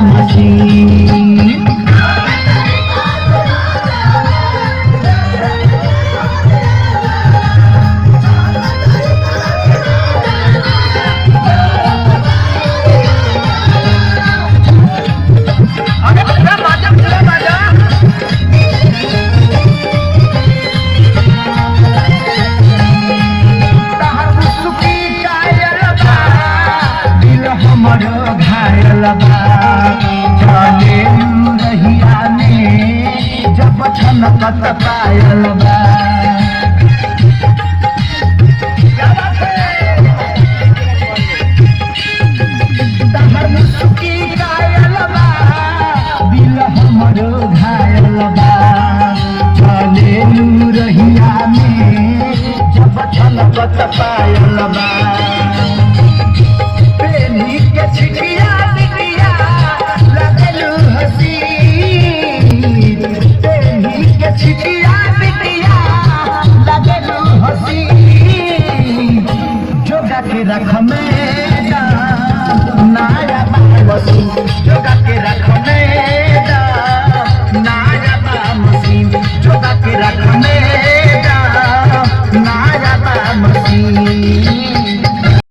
राम जी। चले रहिया में जब छनकत पायल बा तहर मुस्की कायल बा दिल हमर घायल बा चले रहिया में जब छनकत पायल बा